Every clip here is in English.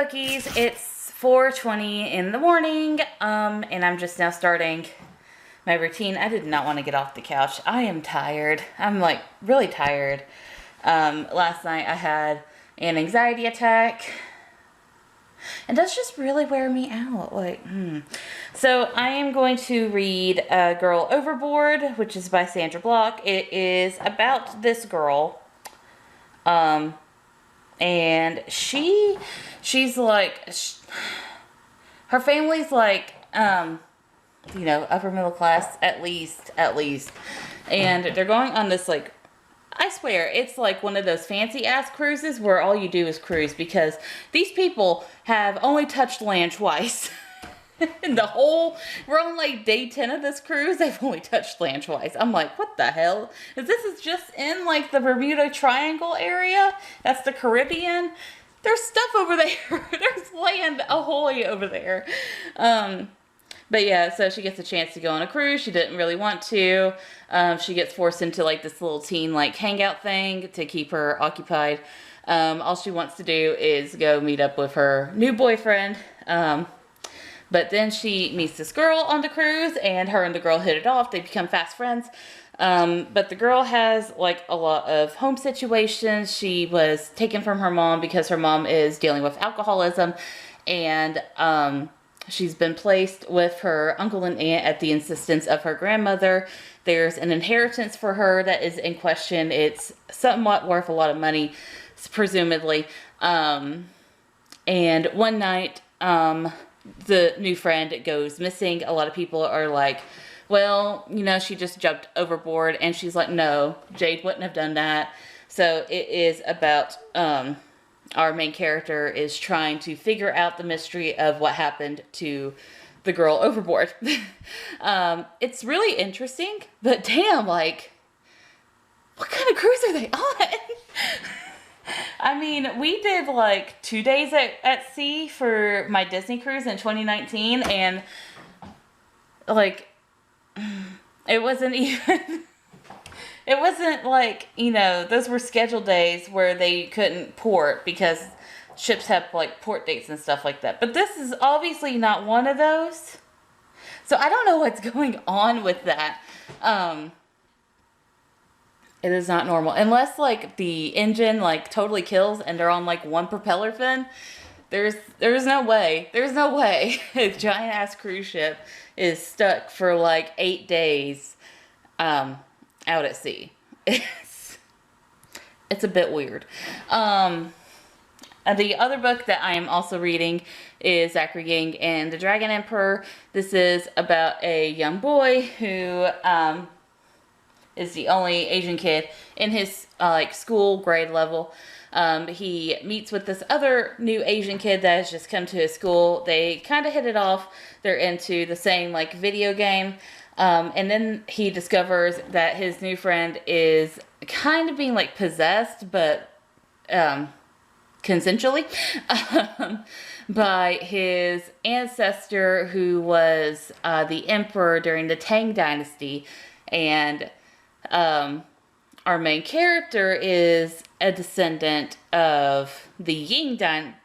Bookies. It's 4:20 in the morning, and I'm just now starting my routine. I did not want to get off the couch. I am tired. I'm like really tired. Last night I had an anxiety attack, and that's just really wear me out. So I am going to read Girl Overboard, which is by Sandra Block. It is about this girl. And she's like, her family's like, upper middle class, at least. And they're going on this, like, I swear, it's like one of those fancy ass cruises where all you do is cruise, because these people have only touched land twice. In we're on like day 10 of this cruise, they've only touched land twice. I'm like, what the hell? This is just in like the Bermuda Triangle area. That's the Caribbean. There's stuff over there. There's land ahoy over there. But yeah, so she gets a chance to go on a cruise. She didn't really want to. She gets forced into like this little teen like hangout thing to keep her occupied. All she wants to do is go meet up with her new boyfriend. But then she meets this girl on the cruise, and her and the girl hit it off. They become fast friends. But the girl has like a lot of home situations. She was taken from her mom because her mom is dealing with alcoholism. And she's been placed with her uncle and aunt at the insistence of her grandmother. There's an inheritance for her that is in question. It's somewhat worth a lot of money, presumably. And one night, the new friend goes missing. A lot of people are like, well, she just jumped overboard. And she's like, no, Jade wouldn't have done that. So it is about, our main character is trying to figure out the mystery of what happened to the girl overboard. It's really interesting, but damn, like, what kind of cruise are they on? I mean, we did like 2 days at sea for my Disney cruise in 2019, and like, it wasn't even, it wasn't like, those were scheduled days where they couldn't port because ships have like port dates and stuff like that. But this is obviously not one of those. So I don't know what's going on with that. It is not normal. Unless, like, the engine, like, totally kills and they're on, like, one propeller fin. There's no way. There's no way a giant-ass cruise ship is stuck for, like, 8 days out at sea. It's a bit weird. The other book that I am also reading is Zachary, Ying, and the Dragon Emperor. This is about a young boy who... is the only Asian kid in his school grade level. He meets with this other new Asian kid that has just come to his school. They kind of hit it off. They're into the same like video game. And then he discovers that his new friend is kind of being like possessed, but consensually, by his ancestor who was the emperor during the Tang Dynasty. And our main character is a descendant of the Ying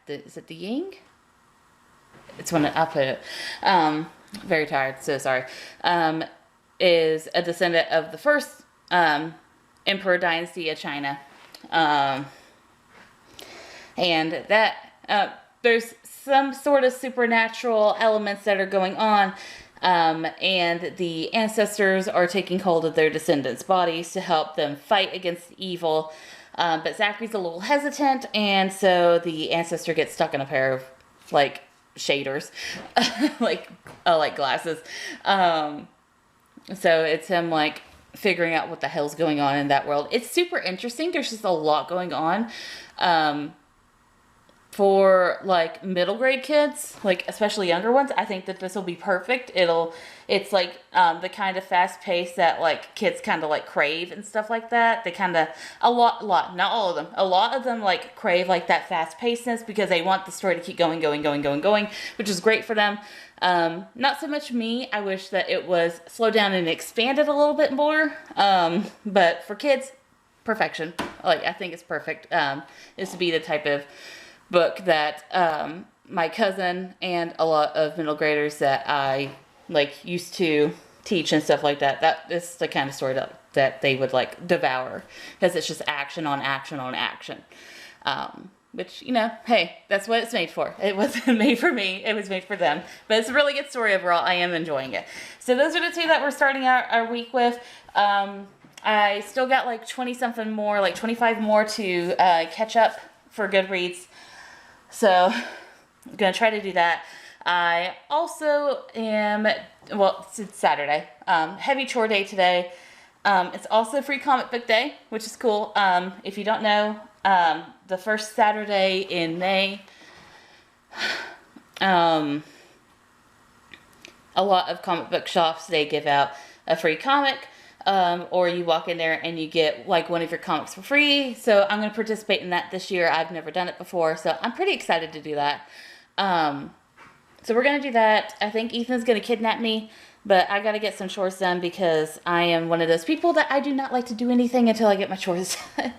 is it the Ying? It's when I put it. Very tired, so sorry. Is a descendant of the first emperor dynasty of China. And that there's some sort of supernatural elements that are going on. And the ancestors are taking hold of their descendants' bodies to help them fight against evil. But Zachary's a little hesitant, and so the ancestor gets stuck in a pair of, like, shaders. like glasses. So it's him, like, figuring out what the hell's going on in that world. It's super interesting. There's just a lot going on. For like middle grade kids, like especially younger ones, I think that this will be perfect. It's like the kind of fast pace that like kids kind of like crave and stuff like that. They kind of a lot, not all of them. A lot of them like crave like that fast pacedness because they want the story to keep going, which is great for them. Not so much me. I wish that it was slowed down and expanded a little bit more. But for kids, perfection. Like I think it's perfect. Is to be the type of book that my cousin and a lot of middle graders that I like used to teach and stuff like that. That is the kind of story that they would like devour, because it's just action on action on action. Which, you know, hey, that's what it's made for. It wasn't made for me. It was made for them. But it's a really good story overall. I am enjoying it. So those are the two that we're starting our week with. I still got like 20-something more, like 25 more to catch up for Goodreads. So I'm going to try to do that. I also am, well, it's Saturday. Heavy chore day today. It's also free comic book day, which is cool. If you don't know, the first Saturday in May, a lot of comic book shops, they give out a free comic, or you walk in there and you get like one of your comics for free. So I'm going to participate in that this year. I've never done it before, so I'm pretty excited to do that. So we're going to do that. I think Ethan's going to kidnap me, but I got to get some chores done because I am one of those people that I do not like to do anything until I get my chores done.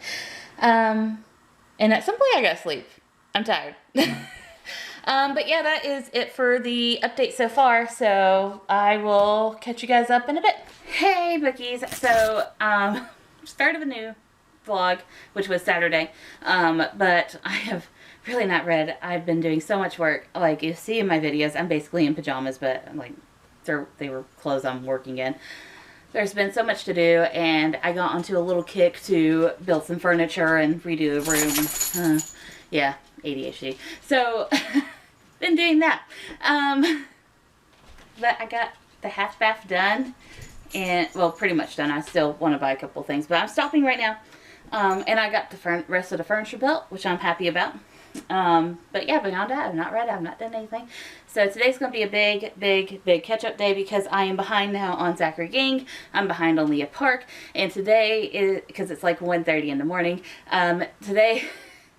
And at some point I got to sleep. I'm tired. But yeah, that is it for the update so far. So I will catch you guys up in a bit. Hey, Bookies. So, start of a new vlog, which was Saturday. But I have really not read. I've been doing so much work. Like you see in my videos, I'm basically in pajamas, but I'm like, they were clothes I'm working in. There's been so much to do, and I got onto a little kick to build some furniture and redo the room. Yeah, ADHD. So, been doing that. But I got the half bath done, and, well, pretty much done. I still want to buy a couple things, but I'm stopping right now. And I got the rest of the furniture built, which I'm happy about. But yeah, beyond that, I've not read, I've not done anything. So today's going to be a big catch-up day because I am behind now on Zachary Ying. I'm behind on Leah Park. And today is, because it's like 1:30 in the morning, today,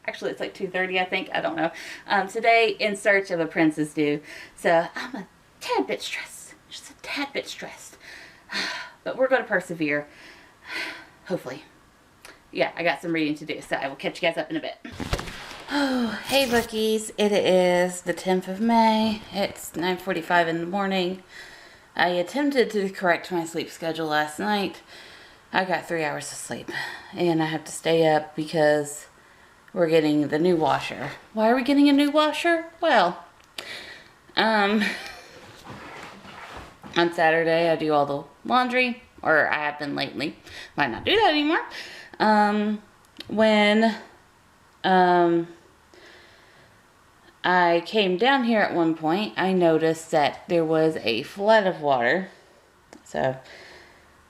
actually it's like 2:30 I think, I don't know. Today, In Search of a Prince is due. So I'm a tad bit stressed, just a tad bit stressed. But we're going to persevere, hopefully. Yeah, I got some reading to do, so I will catch you guys up in a bit. Oh, hey Bookies, it is the 10th of May, it's 9:45 in the morning. I attempted to correct my sleep schedule last night. I got 3 hours of sleep, and I have to stay up because we're getting the new washer. Why are we getting a new washer? Well, on Saturday I do all the laundry, or I have been lately. Might not do that anymore. When I came down here at one point, I noticed that there was a flood of water. So,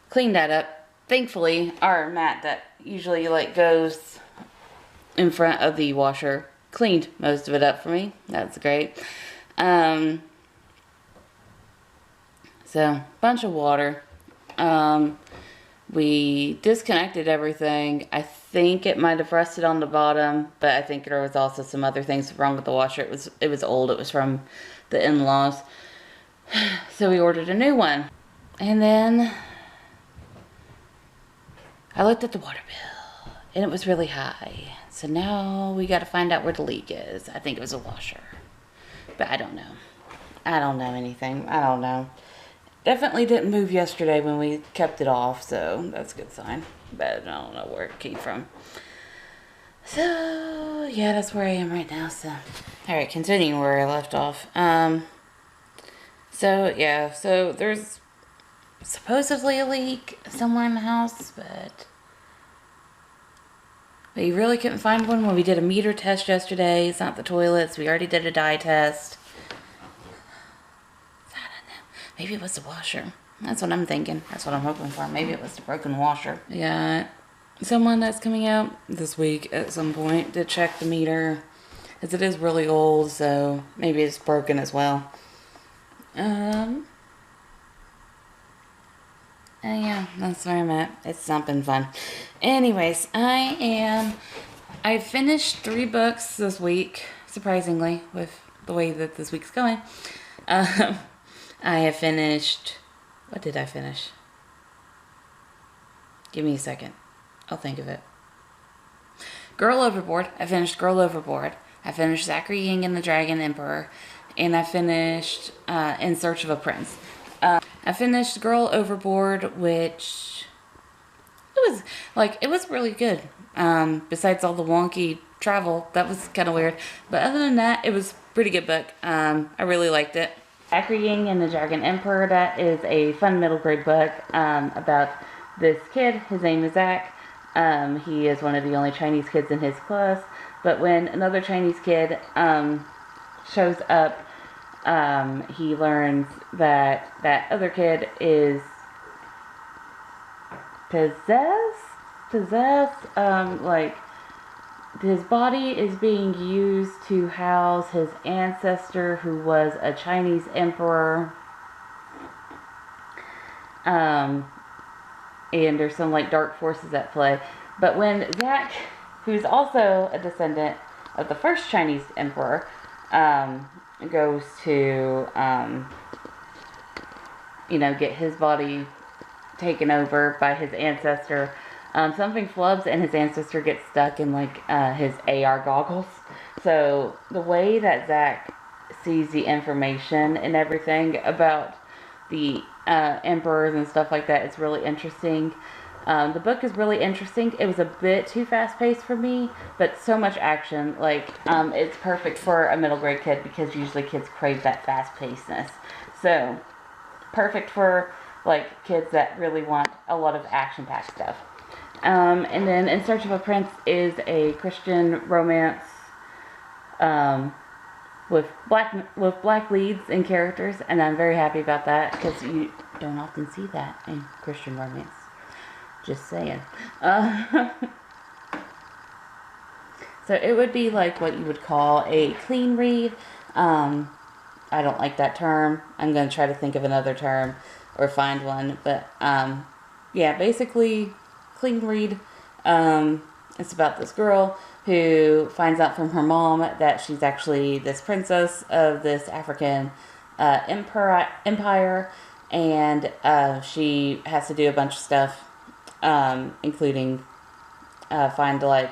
cleaned that up. Thankfully, our mat that usually like goes in front of the washer cleaned most of it up for me. That's great. So, bunch of water. We disconnected everything. I think it might have rusted on the bottom, but I think there was also some other things wrong with the washer. It was old. It was from the in-laws. So we ordered a new one. And then I looked at the water bill, and it was really high. So now we got to find out where the leak is. I think it was a washer, but I don't know. I don't know anything. I don't know. Definitely didn't move yesterday when we kept it off, so that's a good sign. But I don't know where it came from. So, yeah, that's where I am right now, so. Alright, continuing where I left off. So, yeah, so there's supposedly a leak somewhere in the house, but you really couldn't find one when we did a meter test yesterday. It's not the toilets. We already did a dye test. Maybe it was the washer. That's what I'm thinking. That's what I'm hoping for. Maybe it was the broken washer. Yeah, someone that's coming out this week at some point to check the meter, as it is really old, so maybe it's broken as well. And yeah, that's where I'm at. It's not been fun. Anyways, I finished 3 books this week, surprisingly, with the way that this week's going. I have finished, what did I finish? Give me a second. I'll think of it. Girl Overboard. I finished Girl Overboard. I finished Zachary, Ying, and the Dragon Emperor. And I finished In Search of a Prince. I finished Girl Overboard, which it was really good. Besides all the wonky travel, that was kind of weird. But other than that, it was a pretty good book. I really liked it. Zachary, Ying, and the Dragon Emperor, that is a fun middle grade book about this kid. His name is Zach. He is one of the only Chinese kids in his class. But when another Chinese kid shows up, he learns that that other kid is possessed, like his body is being used to house his ancestor who was a Chinese emperor. And there's some like dark forces at play. But when Zach, who's also a descendant of the first Chinese emperor, goes to, get his body taken over by his ancestor, something flubs and his ancestor gets stuck in his AR goggles. So the way that Zach sees the information and everything about the emperors and stuff like that is really interesting. The book is really interesting. It was a bit too fast-paced for me, but so much action. It's perfect for a middle grade kid because usually kids crave that fast-pacedness. So, perfect for kids that really want a lot of action-packed stuff. And then In Search of a Prince is a Christian romance with black leads and characters, and I'm very happy about that because you don't often see that in Christian romance. Just saying. So it would be like what you would call a clean read. I don't like that term. I'm going to try to think of another term or find one. But yeah, basically clean read. It's about this girl who finds out from her mom that she's actually this princess of this African empire. And she has to do a bunch of stuff. Including find a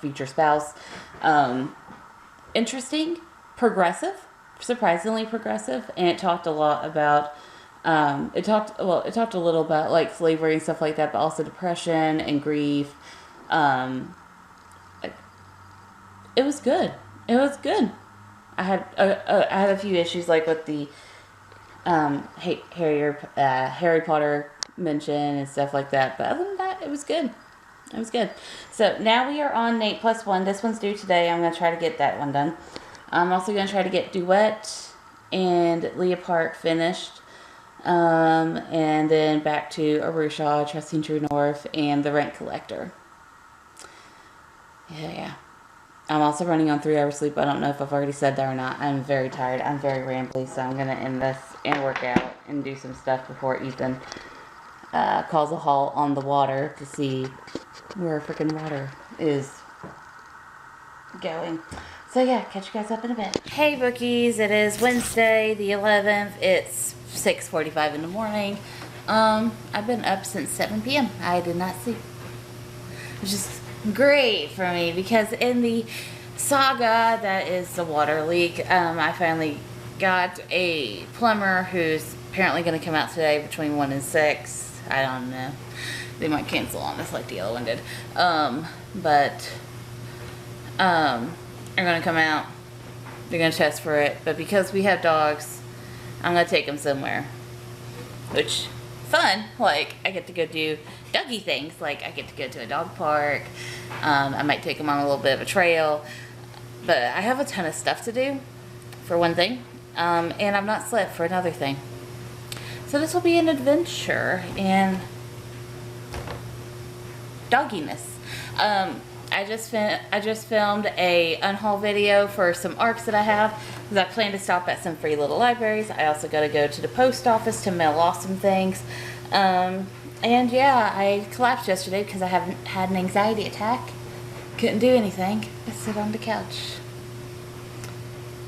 future spouse. Interesting, progressive, surprisingly progressive, and it talked a lot about it talked a little about slavery and stuff like that, but also depression and grief. It was good. It was good. I had a few issues with the Harry Potter mention and stuff like that, but other than that, it was good. It was good. So now we are on Nate plus one. This one's due today. I'm going to try to get that one done. I'm also going to try to get Duet and Leopard finished, and then back to Arusha, Trusting True North, and The Rent Collector. Yeah. I'm also running on 3 hours sleep. I don't know if I've already said that or not. I'm very tired. I'm very rambly, so I'm going to end this and work out and do some stuff before Ethan calls a halt on the water to see where freaking water is going. So yeah, catch you guys up in a bit. Hey bookies, it is Wednesday the 11th. It's 6:45 in the morning. I've been up since 7 p.m. I did not sleep. Which is great for me because in the saga that is the water leak, I finally got a plumber who's apparently going to come out today between 1 and 6. I don't know. They might cancel on us like the other one did. But they're going to come out. They're going to test for it. But because we have dogs, I'm going to take them somewhere. Which, fun. I get to go do doggy things. I get to go to a dog park. I might take them on a little bit of a trail. But I have a ton of stuff to do, for one thing. And I've not slept for another thing. So this will be an adventure in dogginess. I just filmed a unhaul video for some ARCs that I have because I plan to stop at some free little libraries. I also got to go to the post office to mail off some things. And yeah, I collapsed yesterday because I haven't had an anxiety attack. Couldn't do anything but sit on the couch.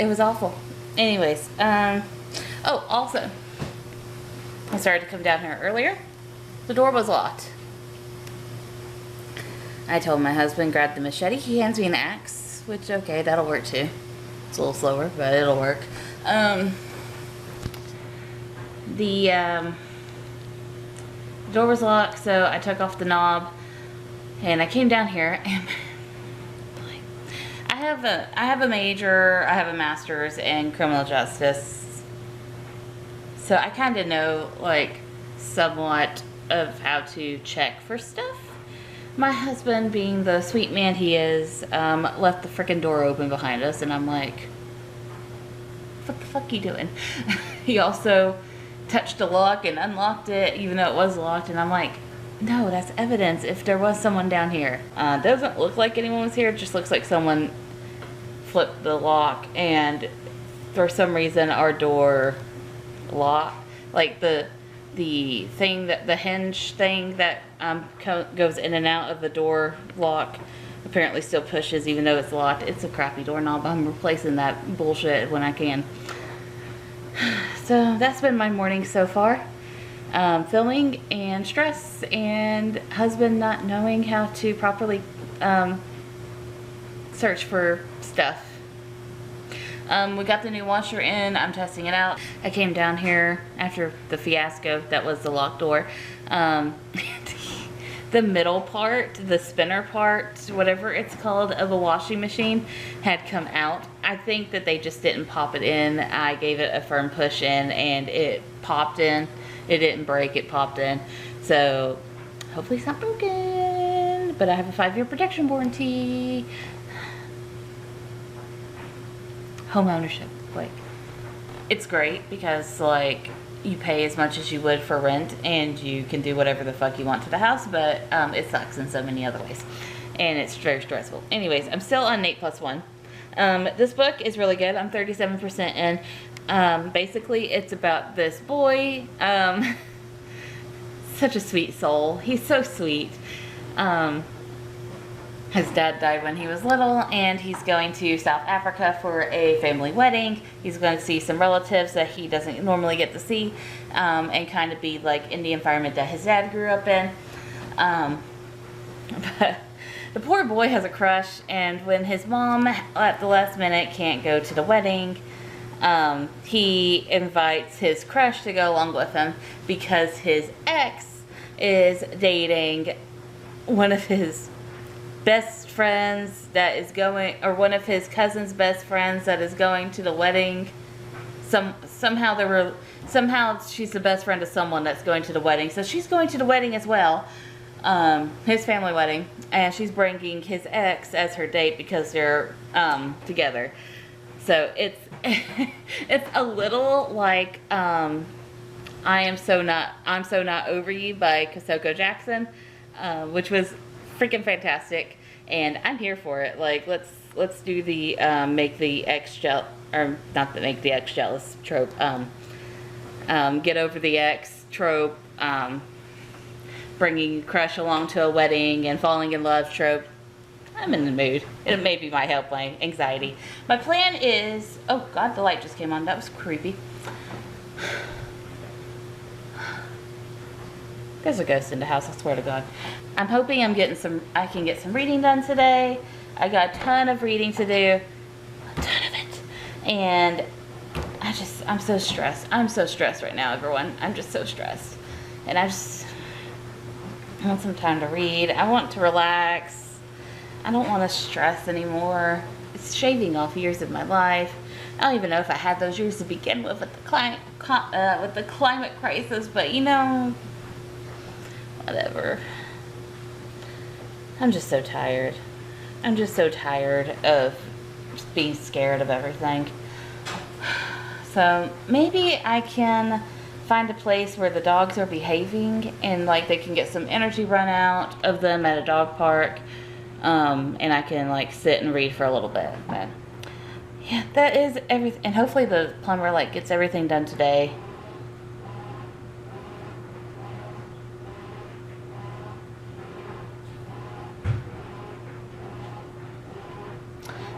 It was awful. Anyways, oh, also, I started to come down here earlier. The door was locked. I told my husband, grab the machete. He hands me an axe. which, okay, that'll work too. It's a little slower, but it'll work. The door was locked, so I took off the knob and I came down here and I have a major, I have a master's in criminal justice, so I kind of know like somewhat of how to check for stuff. My husband, being the sweet man he is, left the freaking door open behind us, and I'm like, what the fuck are you doing? He also touched the lock and unlocked it, even though it was locked, and I'm like, no, that's evidence if there was someone down here. Doesn't look like anyone was here, it just looks like someone flipped the lock, and for some reason our door locked, like the thing that the hinge thing that goes in and out of the door lock apparently still pushes even though it's locked. It's a crappy doorknob. I'm replacing that bullshit when I can. So that's been my morning so far. Filming and stress and husband not knowing how to properly search for stuff. We got the new washer in. I'm testing it out. I came down here after the fiasco that was the locked door. The middle part, the spinner part, whatever it's called, of a washing machine had come out. I think that they just didn't pop it in. I gave it a firm push in and it popped in. It didn't break, it popped in. So hopefully it's not broken, but I have a 5-year protection warranty. Home ownership, like, it's great because like you pay as much as you would for rent and you can do whatever the fuck you want to the house, but it sucks in so many other ways and it's very stressful. Anyways, I'm still on Nate Plus One. This book is really good. I'm 37% in. Basically it's about this boy, such a sweet soul. He's so sweet. His dad died when he was little, and he's going to South Africa for a family wedding. He's going to see some relatives that he doesn't normally get to see, and kind of be like in the environment that his dad grew up in. But the poor boy has a crush, and when his mom at the last minute can't go to the wedding, he invites his crush to go along with him because his ex is dating one of his best friends that is going, or one of his cousin's best friends that is going to the wedding. Somehow she's the best friend of someone that's going to the wedding, so she's going to the wedding as well, his family wedding, and she's bringing his ex as her date because they're together. So it's it's a little like I'm so not over you by Kosoko Jackson, which was freaking fantastic, and I'm here for it. Like, let's do the make the ex jealous, or not make the ex jealous trope. Get over the ex trope. Bringing crush along to a wedding and falling in love trope. I'm in the mood. It maybe might help my anxiety. My plan is, oh god, the light just came on. That was creepy. There's a ghost in the house, I swear to God. I'm hoping I can get some reading done today. I got a ton of reading to do. A ton of it. And I'm so stressed. I'm so stressed right now, everyone. I'm just so stressed. And I want some time to read. I want to relax. I don't want to stress anymore. It's shaving off years of my life. I don't even know if I had those years to begin with the climate crisis, but you know, whatever. I'm just so tired. I'm just so tired of just being scared of everything. So maybe I can find a place where the dogs are behaving and like they can get some energy run out of them at a dog park, and I can like sit and read for a little bit. But yeah, that is everything, and hopefully the plumber like gets everything done today.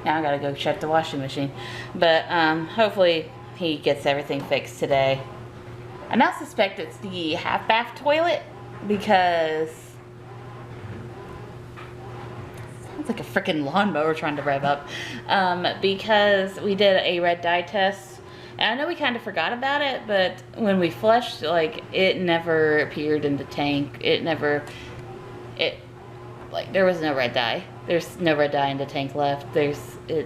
Now I gotta go check the washing machine, but hopefully he gets everything fixed today. I now suspect it's the half bath toilet because It's like a freaking lawnmower trying to rev up. Because we did a red dye test. And I know we kind of forgot about it, but when we flushed, like, it never appeared in the tank. There was no red dye. There's no red dye in the tank left. It's a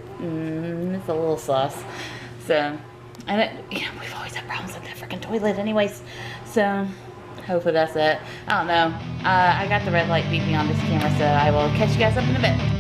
little sauce. So, and we've always had problems with that freaking toilet anyways. So, hopefully that's it. I don't know. I got the red light beeping on this camera, so I will catch you guys up in a bit.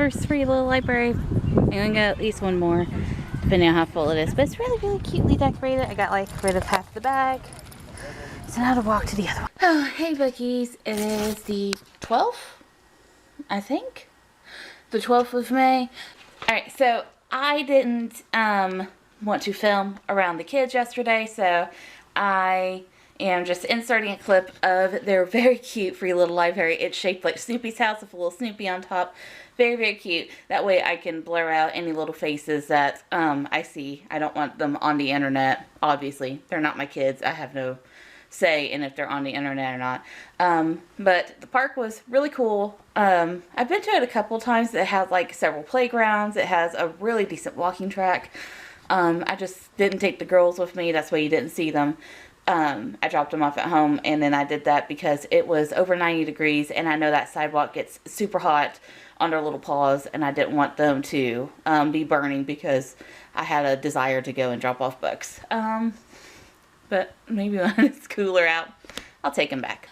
first free little library. I'm gonna get at least one more, depending on how full it is. But it's really, really cutely decorated. I got like rid of half the bag. So now to walk to the other one. Oh, hey Bookies. It is the 12th, I think. The 12th of May. Alright, so I didn't want to film around the kids yesterday, so I am just inserting a clip of their very cute free little library. It's shaped like Snoopy's house with a little Snoopy on top. Very, very cute. That way I can blur out any little faces that I see. I don't want them on the internet, obviously. They're not my kids. I have no say in if they're on the internet or not. But the park was really cool. I've been to it a couple times. It has like several playgrounds. It has a really decent walking track. I just didn't take the girls with me. That's why you didn't see them. I dropped them off at home, and then I did that because it was over 90 degrees, and I know that sidewalk gets super hot on their little paws, and I didn't want them to be burning because I had a desire to go and drop off books. but maybe when it's cooler out, I'll take him back.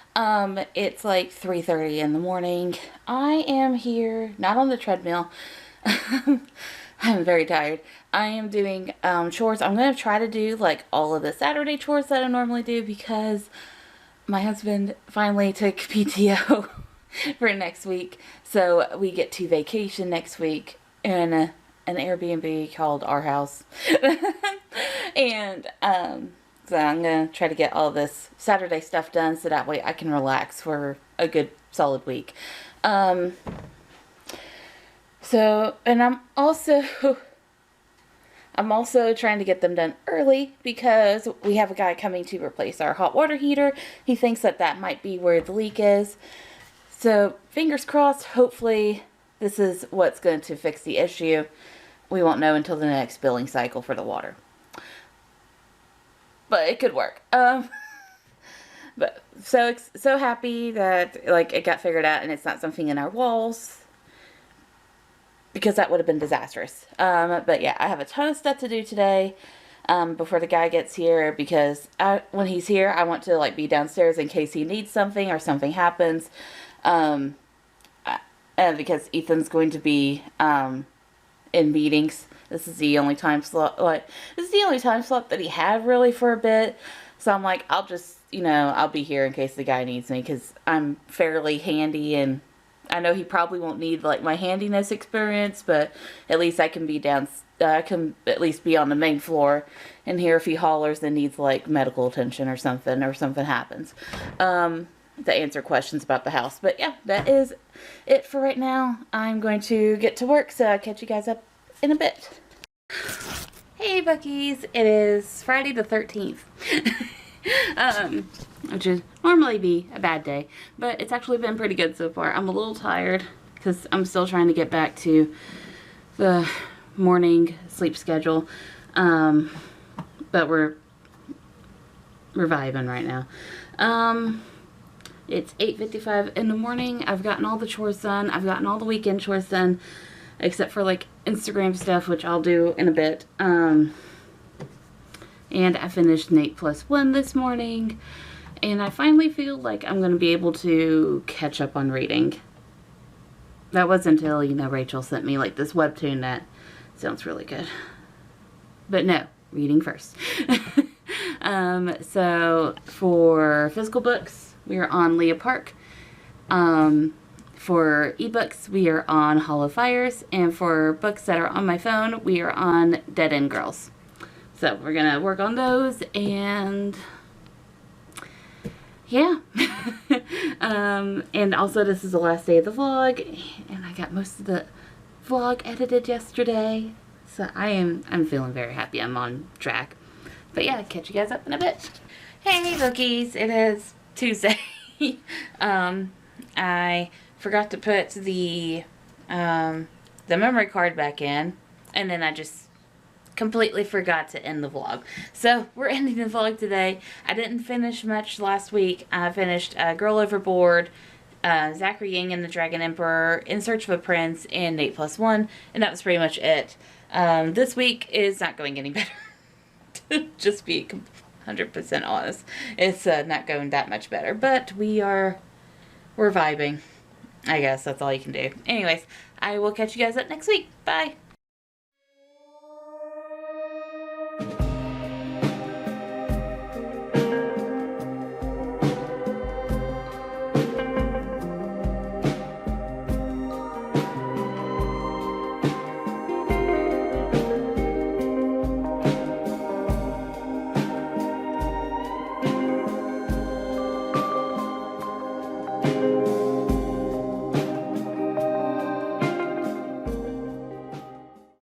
It's like 3:30 in the morning. I am here, not on the treadmill. I'm very tired. I am doing chores. I'm going to try to do like all of the Saturday chores that I normally do because my husband finally took PTO for next week. So we get to vacation next week in an Airbnb called Our House. And so I'm going to try to get all this Saturday stuff done so that way I can relax for a good solid week. So, and I'm also trying to get them done early because we have a guy coming to replace our hot water heater. He thinks that that might be where the leak is. So, fingers crossed, hopefully this is what's going to fix the issue. We won't know until the next billing cycle for the water. But it could work. But so happy that like it got figured out and it's not something in our walls. Because that would have been disastrous. But yeah, I have a ton of stuff to do today before the guy gets here. Because when he's here, I want to like be downstairs in case he needs something or something happens. Because Ethan's going to be in meetings. This is the only time slot. This is the only time slot that he had really for a bit. So I'm like, I'll just, I'll be here in case the guy needs me. Because I'm fairly handy and I know he probably won't need like my handiness experience, but at least I can be I can at least be on the main floor and hear if he hollers and needs like medical attention or something happens. To answer questions about the house. But yeah, that is it for right now. I'm going to get to work, so I'll catch you guys up in a bit. Hey Bookies, it is Friday the 13th. Which would normally be a bad day, but it's actually been pretty good so far. I'm a little tired because I'm still trying to get back to the morning sleep schedule, but we're vibing right now. It's 8:55 in the morning. I've gotten all the chores done. I've gotten all the weekend chores done, except for like Instagram stuff, which I'll do in a bit. And I finished Nate +1 this morning. And I finally feel like I'm going to be able to catch up on reading. That was until, Rachel sent me like this webtoon that sounds really good. But no, reading first. So for physical books, we are on Leah Park. For ebooks, we are on Hollow Fires. And for books that are on my phone, we are on Dead End Girls. So we're going to work on those and yeah. And also this is the last day of the vlog and I got most of the vlog edited yesterday. So I'm feeling very happy. I'm on track. But yeah, catch you guys up in a bit. Hey Bookies, it is Tuesday. I forgot to put the memory card back in and then I just completely forgot to end the vlog. So we're ending the vlog today. I didn't finish much last week. I finished Girl Overboard, Zachary, Ying and the Dragon Emperor, In Search of a Prince, and Nate +1, and that was pretty much it. This week is not going any better. To just be 100% honest, it's not going that much better. But we're vibing. I guess that's all you can do. Anyways, I will catch you guys up next week. Bye.